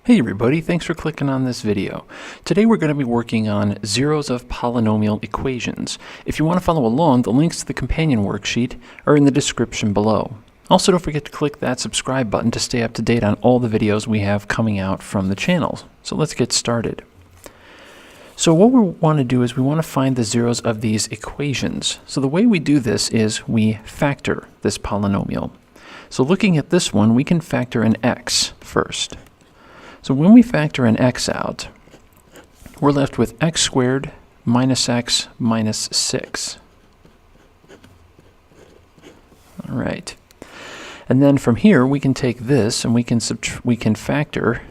Hey everybody, thanks for clicking on this video. Today we're going to be working on zeros of polynomial equations. If you want to follow along, the links to the companion worksheet are in the description below. Also, don't forget to click that subscribe button to stay up to date on all the videos we have coming out from the channel. So let's get started. So what we want to do is we want to find the zeros of these equations. So the way we do this is we factor this polynomial. So looking at this one, we can factor an x first. So when we factor an x out, we're left with x squared minus x minus 6. All right. And then from here, we can take this and we can factor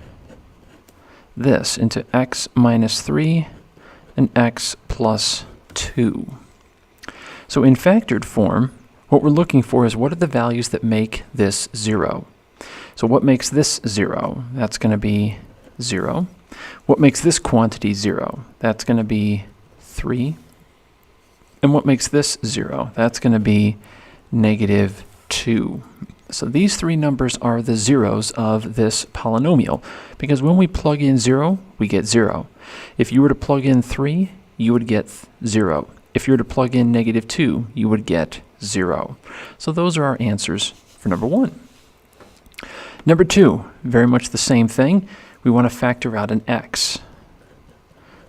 this into x minus 3 and x plus 2. So in factored form, what we're looking for is what are the values that make this 0. So what makes this 0? That's going to be 0. What makes this quantity 0? That's going to be 3. And what makes this 0? That's going to be negative 2. So these three numbers are the zeros of this polynomial, because when we plug in 0, we get 0. If you were to plug in 3, you would get 0. If you were to plug in negative 2, you would get 0. So those are our answers for number 1. Number 2, very much the same thing. We want to factor out an x.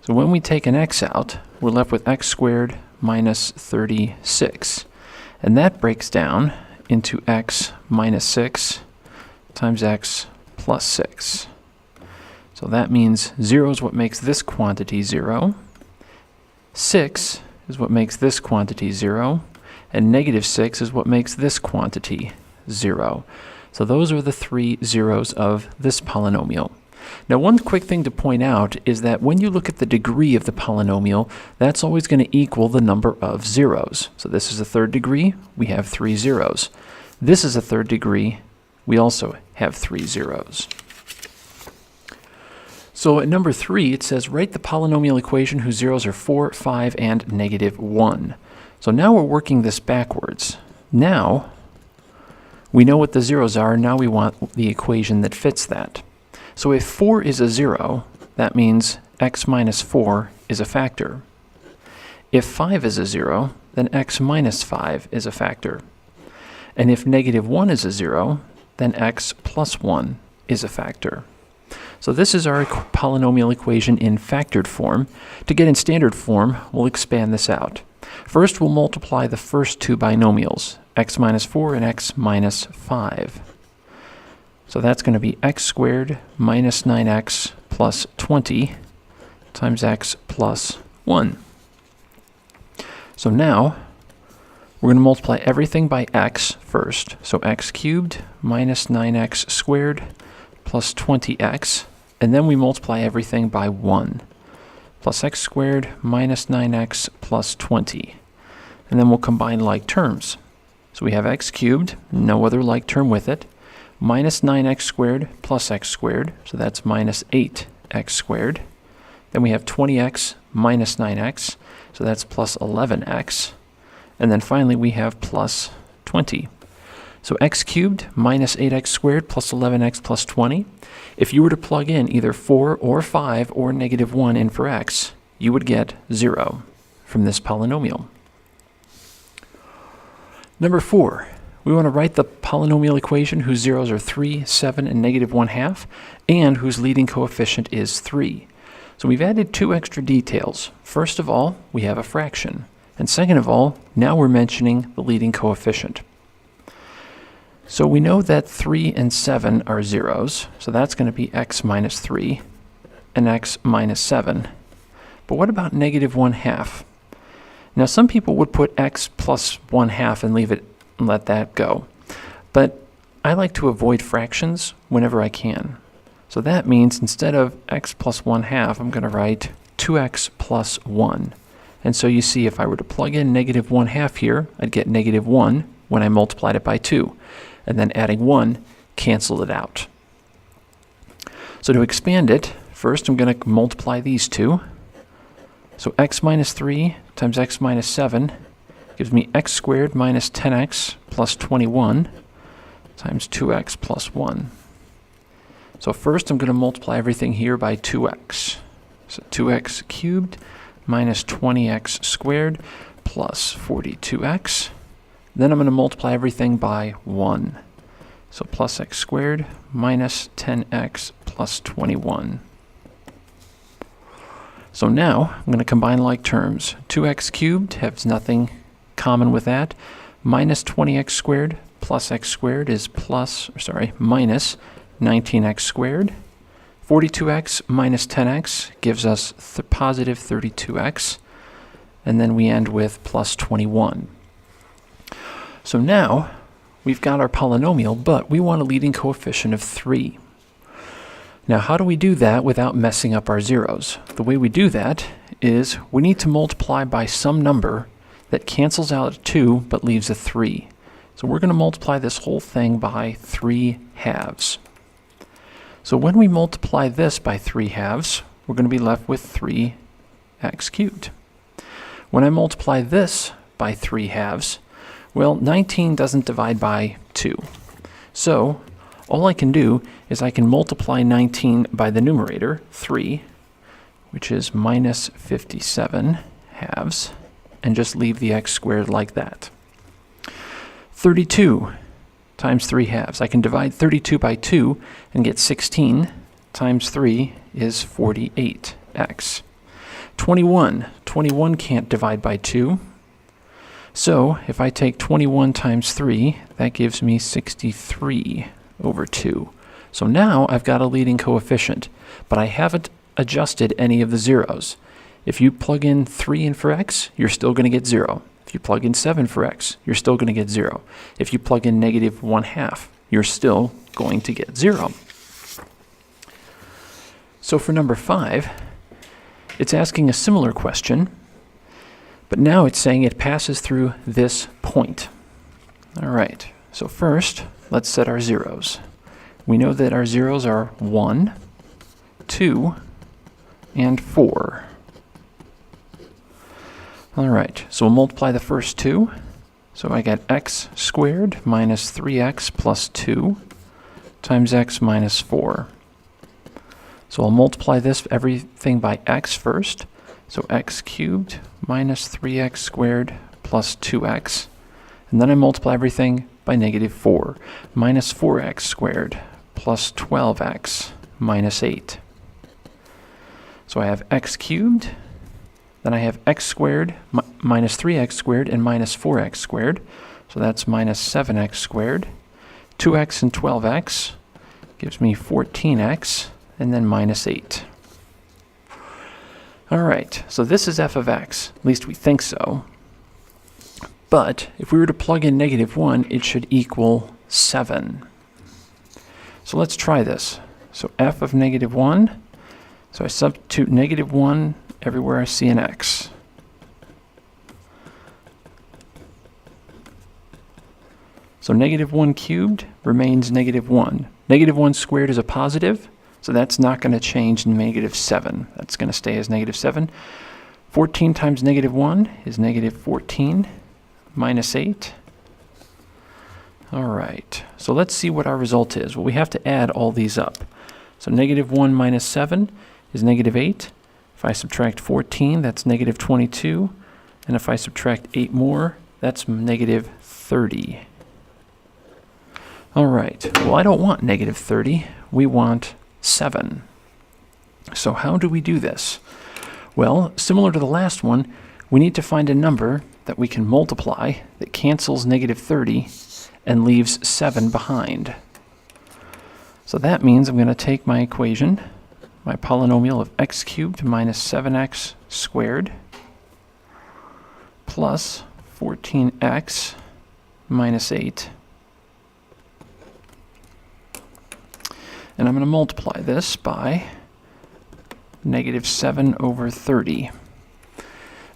So when we take an x out, we're left with x squared minus 36. And that breaks down into x minus 6 times x plus 6. So that means 0 is what makes this quantity 0. 6 is what makes this quantity 0. And negative 6 is what makes this quantity 0. So those are the three zeros of this polynomial. Now, one quick thing to point out is that when you look at the degree of the polynomial, that's always going to equal the number of zeros. So this is a third degree, we have 3 zeros. This is a third degree, we also have 3 zeros. So at number 3, it says write the polynomial equation whose zeros are 4, 5, and negative 1. So now we're working this backwards. Now, we know what the zeros are, now we want the equation that fits that. So if 4 is a 0, that means x minus 4 is a factor. If 5 is a 0, then x minus 5 is a factor. And if negative 1 is a 0, then x plus 1 is a factor. So this is our polynomial equation in factored form. To get in standard form, we'll expand this out. First, we'll multiply the first two binomials, x minus 4 and x minus 5. So that's going to be x squared minus 9x plus 20 times x plus 1. So now we're going to multiply everything by x first. So x cubed minus 9x squared plus 20x. And then we multiply everything by 1. Plus x squared minus 9x plus 20. And then we'll combine like terms. So we have x cubed, no other like term with it, minus 9x squared plus x squared, so that's minus 8x squared. Then we have 20x minus 9x, so that's plus 11x. And then finally we have plus 20. So x cubed minus 8x squared plus 11x plus 20. If you were to plug in either 4 or 5 or negative 1 in for x, you would get 0 from this polynomial. Number 4, we want to write the polynomial equation whose zeros are 3, 7, and negative 1/2, and whose leading coefficient is 3. So we've added 2 extra details. First of all, we have a fraction. And second of all, now we're mentioning the leading coefficient. So we know that 3 and 7 are zeros, so that's going to be x minus 3 and x minus 7. But what about negative 1/2? Now some people would put x plus 1/2 and leave it and let that go. But I like to avoid fractions whenever I can. So that means instead of x plus 1/2, I'm going to write 2x plus 1. And so you see if I were to plug in negative 1/2 here, I'd get negative 1 when I multiplied it by 2. And then adding 1 canceled it out. So to expand it, first I'm going to multiply these two. So x minus 3 times x minus 7 gives me x squared minus 10x plus 21 times 2x plus 1. So first I'm going to multiply everything here by 2x. So 2x cubed minus 20x squared plus 42x. Then I'm going to multiply everything by 1. So plus x squared minus 10x plus 21. So now I'm going to combine like terms. 2x cubed has nothing common with that. Minus 20x squared plus x squared is minus 19x squared. 42x minus 10x gives us positive 32x. And then we end with plus 21. So now we've got our polynomial, but we want a leading coefficient of 3. Now, how do we do that without messing up our zeros? The way we do that is we need to multiply by some number that cancels out a 2 but leaves a 3. So we're going to multiply this whole thing by 3 halves. So when we multiply this by 3 halves, we're going to be left with 3x cubed. When I multiply this by 3 halves, well, 19 doesn't divide by 2. So all I can do is I can multiply 19 by the numerator, 3, which is minus 57 halves, and just leave the x squared like that. 32 times 3 halves. I can divide 32 by 2 and get 16 times 3 is 48x. 21 can't divide by 2. So if I take 21 times 3, that gives me 63 over 2. So now I've got a leading coefficient, but I haven't adjusted any of the zeros. If you plug in 3 in for x, you're still going to get 0. If you plug in 7 for x, you're still going to get 0. If you plug in negative 1/2, you're still going to get 0. So for number 5, it's asking a similar question, but now it's saying it passes through this point. All right, so first, let's set our zeros. We know that our zeros are 1, 2, and 4. All right, so we'll multiply the first 2. So I get x squared minus 3x plus 2 times x minus 4. So I'll multiply everything by x first. So x cubed minus 3x squared plus 2x. And then I multiply everything by negative 4. Minus 4x squared plus 12x minus 8. So I have x cubed. Then I have x squared minus 3x squared and minus 4x squared. So that's minus 7x squared. 2x and 12x gives me 14x. And then minus 8. All right, so this is f of x. At least we think so. But if we were to plug in negative 1, it should equal 7. So let's try this. So f of negative 1. So I substitute negative 1 everywhere I see an x. So negative 1 cubed remains negative 1. Negative 1 squared is a positive. So that's not going to change in negative 7. That's going to stay as negative 7. 14 times negative 1 is negative 14 minus 8. All right, so let's see what our result is. Well, we have to add all these up. So negative 1 minus 7 is negative 8. If I subtract 14, that's negative 22. And if I subtract 8 more, that's negative 30. All right, well, I don't want negative 30. We want 7. So how do we do this? Well, similar to the last one, we need to find a number that we can multiply that cancels negative 30 and leaves 7 behind. So that means I'm going to take my equation, my polynomial of x cubed minus 7x squared plus 14x minus 8. And I'm going to multiply this by negative 7 over 30.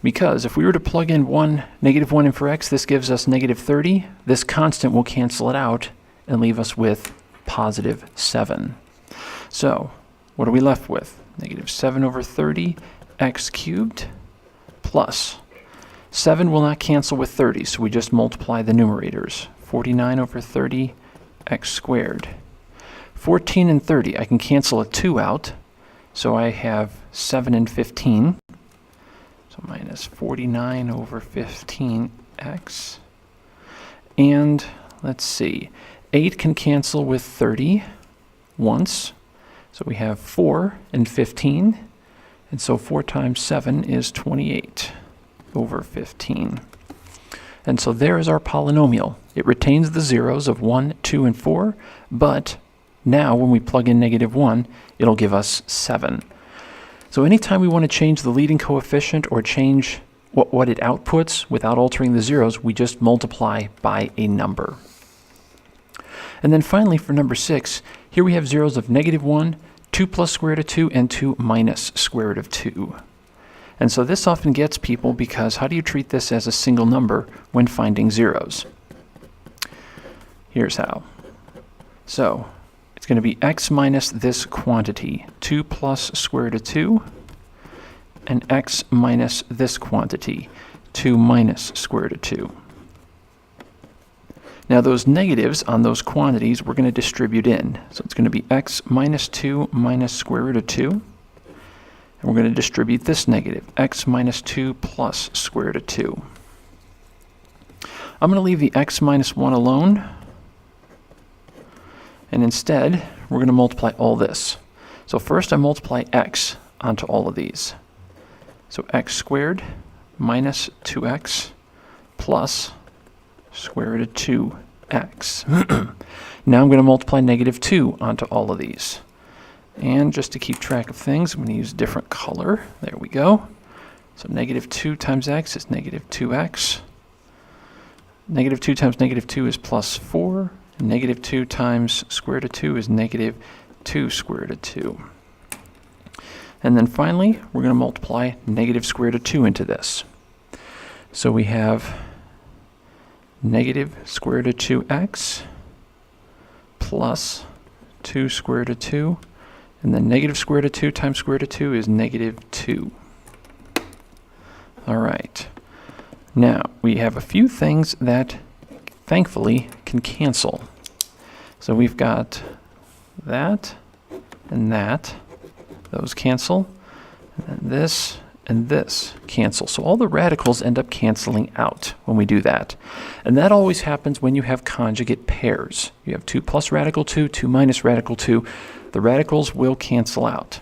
Because if we were to plug in negative 1 in for x, this gives us negative 30. This constant will cancel it out and leave us with positive 7. So what are we left with? Negative 7 over 30 x cubed plus 7 will not cancel with 30, so we just multiply the numerators. 49 over 30 x squared. 14 and 30, I can cancel a 2 out. So I have 7 and 15. So minus 49 over 15x. And let's see, 8 can cancel with 30 once. So we have 4 and 15. And so 4 times 7 is 28 over 15. And so there is our polynomial. It retains the zeros of 1, 2, and 4, but now when we plug in -1, it'll give us 7. So anytime we want to change the leading coefficient or change what it outputs without altering the zeros, we just multiply by a number. And then finally for number 6, here we have zeros of -1, 2 plus square root of 2, and 2 minus square root of 2. And so this often gets people because how do you treat this as a single number when finding zeros? Here's how. So it's going to be x minus this quantity, 2 plus square root of 2, and x minus this quantity, 2 minus square root of 2. Now those negatives on those quantities we're going to distribute in. So it's going to be x minus 2 minus square root of 2. And we're going to distribute this negative, x minus 2 plus square root of 2. I'm going to leave the x minus 1 alone. And instead, we're going to multiply all this. So first I multiply x onto all of these. So x squared minus 2x plus square root of 2x. Now I'm going to multiply -2 onto all of these. And just to keep track of things, I'm going to use a different color. There we go. So -2 times x is -2x. -2 times -2 is +4. And -2 times square root of 2 is -2 square root of 2. And then finally, we're going to multiply negative square root of 2 into this. So we have negative square root of 2x plus 2 square root of 2. And then negative square root of 2 times square root of 2 is -2. All right. Now, we have a few things that, thankfully, can cancel. So we've got that and that. Those cancel. And then this and this cancel. So all the radicals end up canceling out when we do that. And that always happens when you have conjugate pairs. You have 2 plus radical 2, 2 minus radical 2. The radicals will cancel out.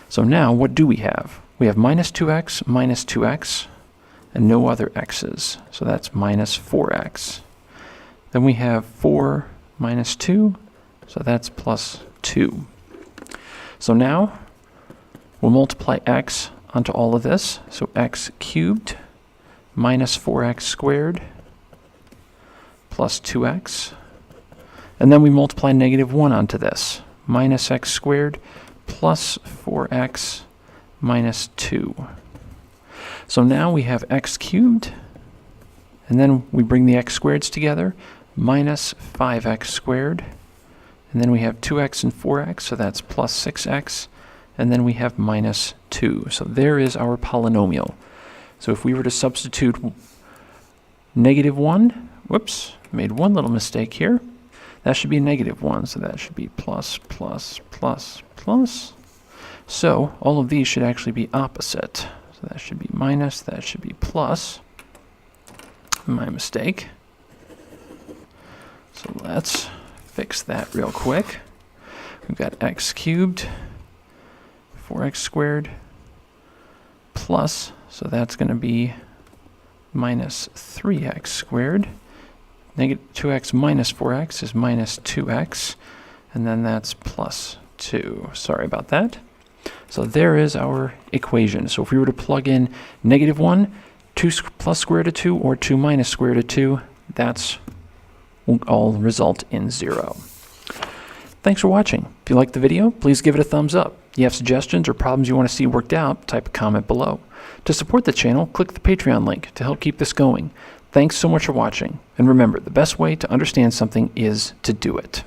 So now what do we have? We have minus 2x, and no other x's. So that's minus 4x. Then we have 4 minus 2, so that's plus 2. So now we'll multiply x onto all of this. So x cubed minus 4x squared plus 2x. And then we multiply -1 onto this. Minus x squared plus 4x minus 2. So now we have x cubed, and then we bring the x squareds together, minus 5x squared, and then we have 2x and 4x, so that's plus 6x, and then we have minus 2. So there is our polynomial. So if we were to substitute -1, whoops, made one little mistake here. That should be -1, so that should be plus, plus, plus, plus. So all of these should actually be opposite. So that should be minus, that should be plus. My mistake. So let's fix that real quick. We've got x cubed, 4x squared, plus, so that's going to be minus 3x squared. Negative 2x minus 4x is minus 2x, and then that's plus 2. Sorry about that. So there is our equation. So if we were to plug in -1, 2 plus square root of 2, or 2 minus square root of 2, that's will all result in 0. Thanks for watching. If you liked the video, please give it a thumbs up. If you have suggestions or problems you want to see worked out, type a comment below. To support the channel, click the Patreon link to help keep this going. Thanks so much for watching, and remember, the best way to understand something is to do it.